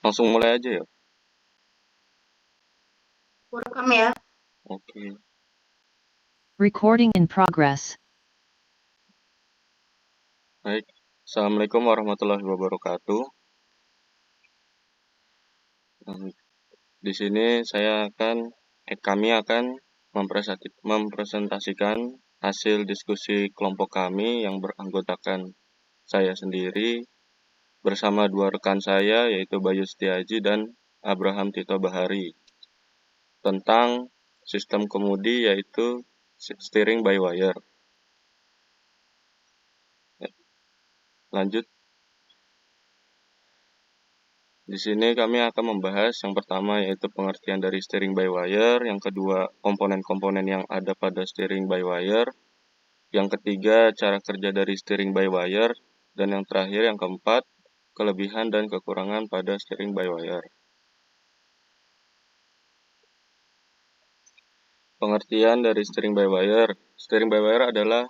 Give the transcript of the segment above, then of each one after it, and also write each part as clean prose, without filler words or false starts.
Langsung mulai aja ya? Welcome ya. Oke. Recording in progress. Baik. Assalamualaikum warahmatullahi wabarakatuh. Di sini kami akan mempresentasikan hasil diskusi kelompok kami yang beranggotakan saya sendiri bersama dua rekan saya, yaitu Bayu Setiaji dan Abraham Tito Bahari, tentang sistem kemudi, yaitu steering by wire. Lanjut. Di sini kami akan membahas yang pertama, yaitu pengertian dari steering by wire, yang kedua komponen-komponen yang ada pada steering by wire, yang ketiga cara kerja dari steering by wire, dan yang terakhir yang keempat kelebihan dan kekurangan pada steering by wire. Pengertian dari steering by wire. Steering by wire adalah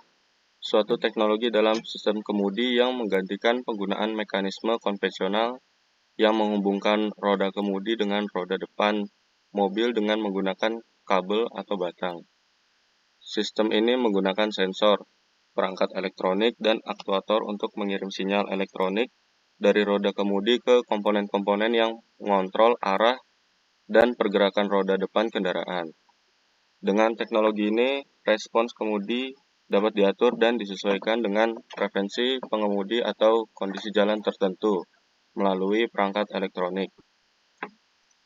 suatu teknologi dalam sistem kemudi yang menggantikan penggunaan mekanisme konvensional yang menghubungkan roda kemudi dengan roda depan mobil dengan menggunakan kabel atau batang. Sistem ini menggunakan sensor, perangkat elektronik, dan aktuator untuk mengirim sinyal elektronik dari roda kemudi ke komponen-komponen yang mengontrol arah dan pergerakan roda depan kendaraan. Dengan teknologi ini, respons kemudi dapat diatur dan disesuaikan dengan preferensi pengemudi atau kondisi jalan tertentu melalui perangkat elektronik.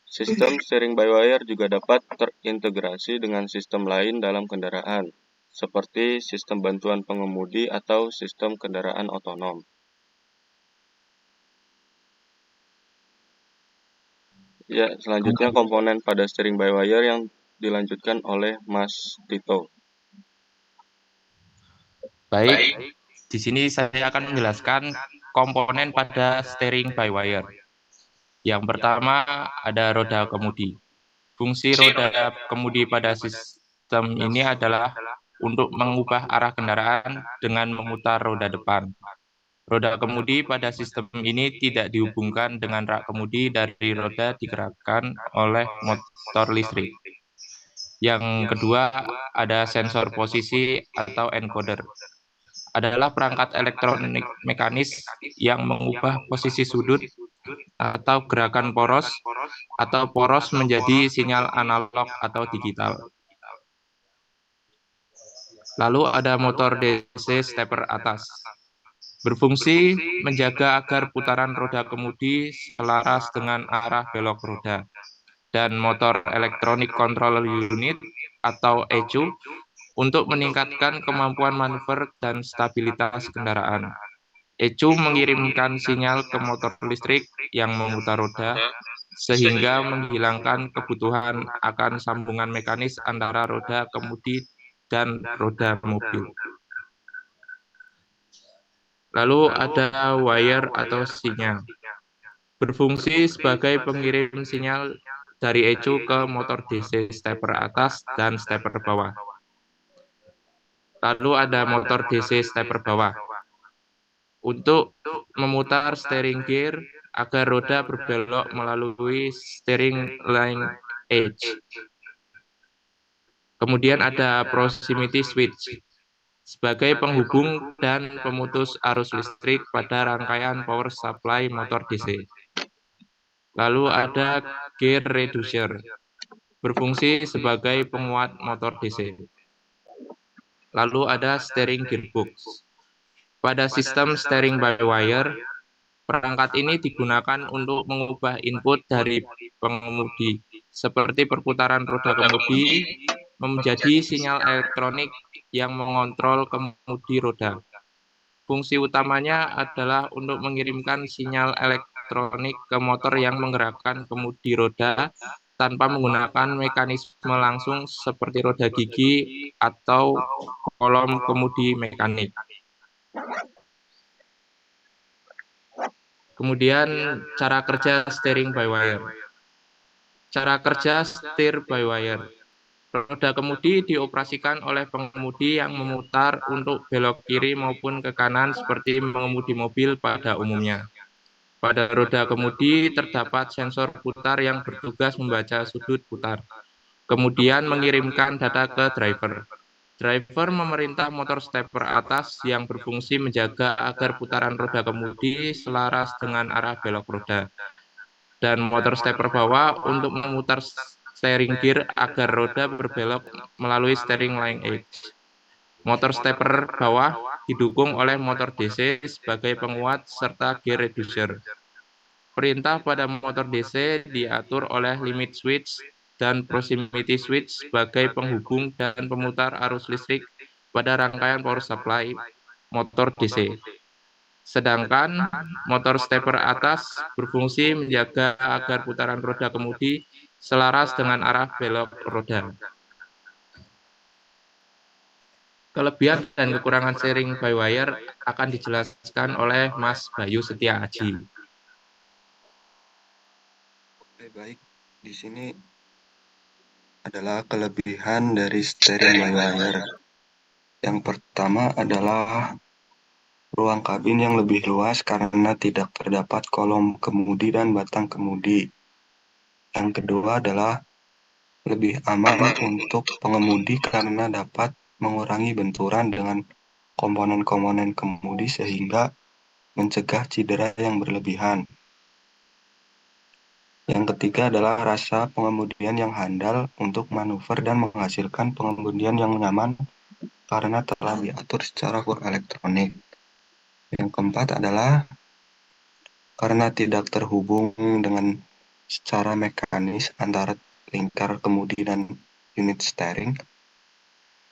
Sistem steering by wire juga dapat terintegrasi dengan sistem lain dalam kendaraan, seperti sistem bantuan pengemudi atau sistem kendaraan otonom. Ya, selanjutnya komponen pada steering by wire yang dilanjutkan oleh Mas Tito. Baik, di sini saya akan menjelaskan komponen pada steering by wire. Yang pertama ada roda kemudi. Fungsi roda kemudi pada sistem ini adalah untuk mengubah arah kendaraan dengan memutar roda depan. Roda kemudi pada sistem ini tidak dihubungkan dengan rak kemudi dari roda digerakkan oleh motor listrik. Yang kedua ada sensor posisi atau encoder. Adalah perangkat elektronik mekanis yang mengubah posisi sudut atau gerakan poros menjadi sinyal analog atau digital. Lalu ada motor DC stepper atas. Berfungsi menjaga agar putaran roda kemudi selaras dengan arah belok roda. Dan motor elektronik control unit atau ECU untuk meningkatkan kemampuan manuver dan stabilitas kendaraan. ECU mengirimkan sinyal ke motor listrik yang memutar roda, sehingga menghilangkan kebutuhan akan sambungan mekanis antara roda kemudi dan roda mobil. Lalu ada wire atau sinyal. Berfungsi sebagai pengirim sinyal dari ECU ke motor DC stepper atas dan stepper bawah. Lalu ada motor DC stepper bawah. Untuk memutar steering gear agar roda berbelok melalui steering linkage. Kemudian ada proximity switch sebagai penghubung dan pemutus arus listrik pada rangkaian power supply motor DC. Lalu ada gear reducer, berfungsi sebagai penguat motor DC. Lalu ada steering gearbox. Pada sistem steering by wire, perangkat ini digunakan untuk mengubah input dari pengemudi, seperti perputaran roda kemudi, menjadi sinyal elektronik yang mengontrol kemudi roda. Fungsi utamanya adalah untuk mengirimkan sinyal elektronik ke motor yang menggerakkan kemudi roda tanpa menggunakan mekanisme langsung seperti roda gigi atau kolom kemudi mekanik. Kemudian cara kerja steering by wire. Cara kerja steer by wire. Roda kemudi dioperasikan oleh pengemudi yang memutar untuk belok kiri maupun ke kanan seperti mengemudi mobil pada umumnya. Pada roda kemudi terdapat sensor putar yang bertugas membaca sudut putar, kemudian mengirimkan data ke driver. Driver memerintah motor stepper atas yang berfungsi menjaga agar putaran roda kemudi selaras dengan arah belok roda, dan motor stepper bawah untuk memutar steering gear agar roda berbelok melalui steering line edge. Motor stepper bawah didukung oleh motor DC sebagai penguat serta gear reducer. Perintah pada motor DC diatur oleh limit switch dan proximity switch sebagai penghubung dan pemutar arus listrik pada rangkaian power supply motor DC. Sedangkan motor stepper atas berfungsi menjaga agar putaran roda kemudi selaras dengan arah belok roda. Kelebihan dan kekurangan steering by wire akan dijelaskan oleh Mas Bayu Setia Aji. Oke, baik. Di sini adalah kelebihan dari steering by wire. Yang pertama adalah ruang kabin yang lebih luas karena tidak terdapat kolom kemudi dan batang kemudi. Yang kedua adalah lebih aman untuk pengemudi karena dapat mengurangi benturan dengan komponen-komponen kemudi sehingga mencegah cedera yang berlebihan. Yang ketiga adalah rasa pengemudian yang handal untuk manuver dan menghasilkan pengemudian yang nyaman karena telah diatur secara elektronik. Yang keempat adalah karena tidak terhubung dengan secara mekanis antara lingkar kemudi dan unit steering,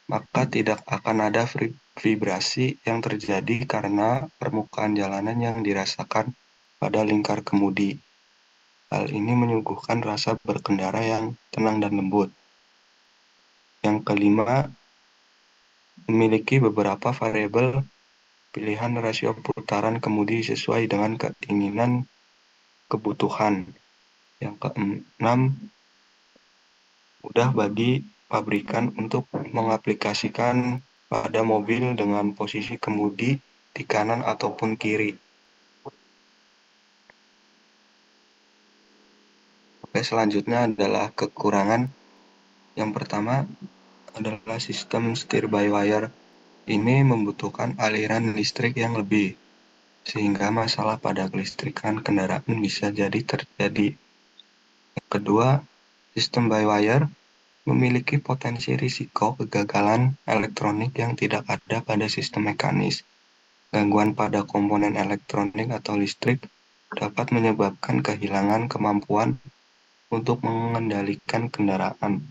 maka tidak akan ada vibrasi yang terjadi karena permukaan jalanan yang dirasakan pada lingkar kemudi. Hal ini menyuguhkan rasa berkendara yang tenang dan lembut. Yang kelima, memiliki beberapa variabel pilihan rasio putaran kemudi sesuai dengan keinginan kebutuhan. Yang keenam, mudah bagi pabrikan untuk mengaplikasikan pada mobil dengan posisi kemudi di kanan ataupun kiri. Oke, selanjutnya adalah kekurangan. Yang pertama adalah sistem steer by wire. Ini membutuhkan aliran listrik yang lebih, sehingga masalah pada kelistrikan kendaraan bisa jadi terjadi. Yang kedua, sistem by wire memiliki potensi risiko kegagalan elektronik yang tidak ada pada sistem mekanis. Gangguan pada komponen elektronik atau listrik dapat menyebabkan kehilangan kemampuan untuk mengendalikan kendaraan.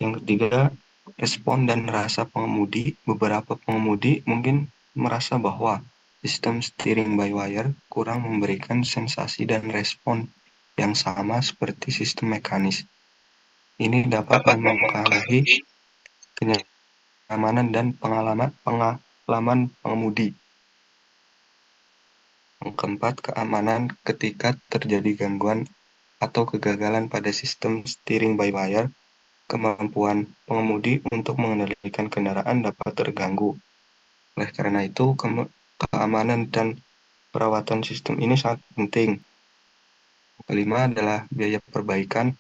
Yang ketiga, respon dan rasa pengemudi. Beberapa pengemudi mungkin merasa bahwa sistem steering by wire kurang memberikan sensasi dan respon yang sama seperti sistem mekanis. Ini dapat mempengaruhi kenyamanan dan pengalaman pengemudi. Yang keempat, keamanan. Ketika terjadi gangguan atau kegagalan pada sistem steering by wire, kemampuan pengemudi untuk mengendalikan kendaraan dapat terganggu. Oleh karena itu, keamanan dan perawatan sistem ini sangat penting. Kelima adalah biaya perbaikan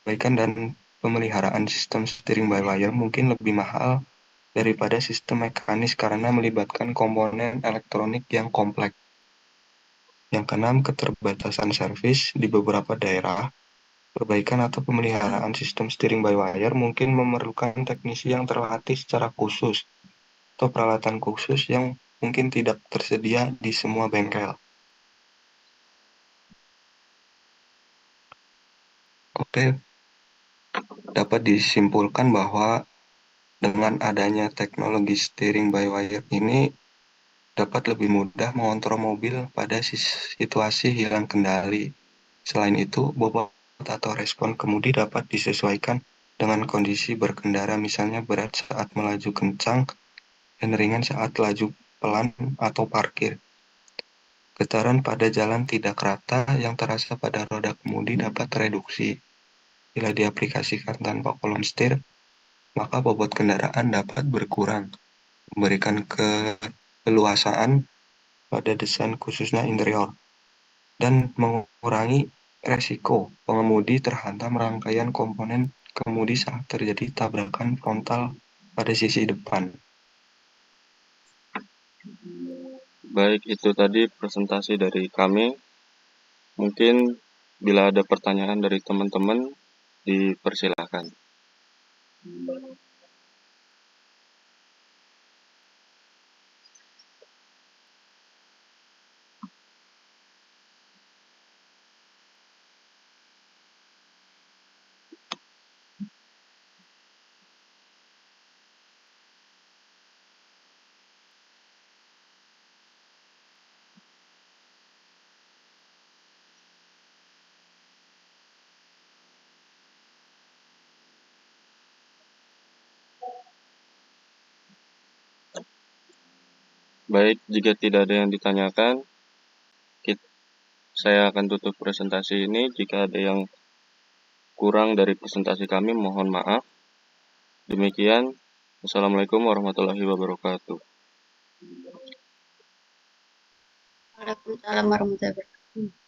dan pemeliharaan sistem steering by wire mungkin lebih mahal daripada sistem mekanis karena melibatkan komponen elektronik yang kompleks. Yang keenam, keterbatasan servis. Di beberapa daerah, perbaikan atau pemeliharaan sistem steering by wire mungkin memerlukan teknisi yang terlatih secara khusus atau peralatan khusus yang mungkin tidak tersedia di semua bengkel. Oke, dapat disimpulkan bahwa dengan adanya teknologi steering by wire ini dapat lebih mudah mengontrol mobil pada situasi hilang kendali. Selain itu, bobot atau respon kemudi dapat disesuaikan dengan kondisi berkendara, misalnya berat saat melaju kencang dan ringan saat laju pelan atau parkir. Getaran pada jalan tidak rata yang terasa pada roda kemudi dapat tereduksi. Bila diaplikasikan tanpa kolom setir, maka bobot kendaraan dapat berkurang, memberikan keleluasaan pada desain khususnya interior, dan mengurangi resiko pengemudi terhantam rangkaian komponen kemudi saat terjadi tabrakan frontal pada sisi depan. Baik, itu tadi presentasi dari kami. Mungkin bila ada pertanyaan dari teman-teman, dipersilahkan. Baik, jika tidak ada yang ditanyakan, saya akan tutup presentasi ini. Jika ada yang kurang dari presentasi kami, mohon maaf. Demikian, Assalamualaikum warahmatullahi wabarakatuh. Waalaikumsalam warahmatullahi wabarakatuh.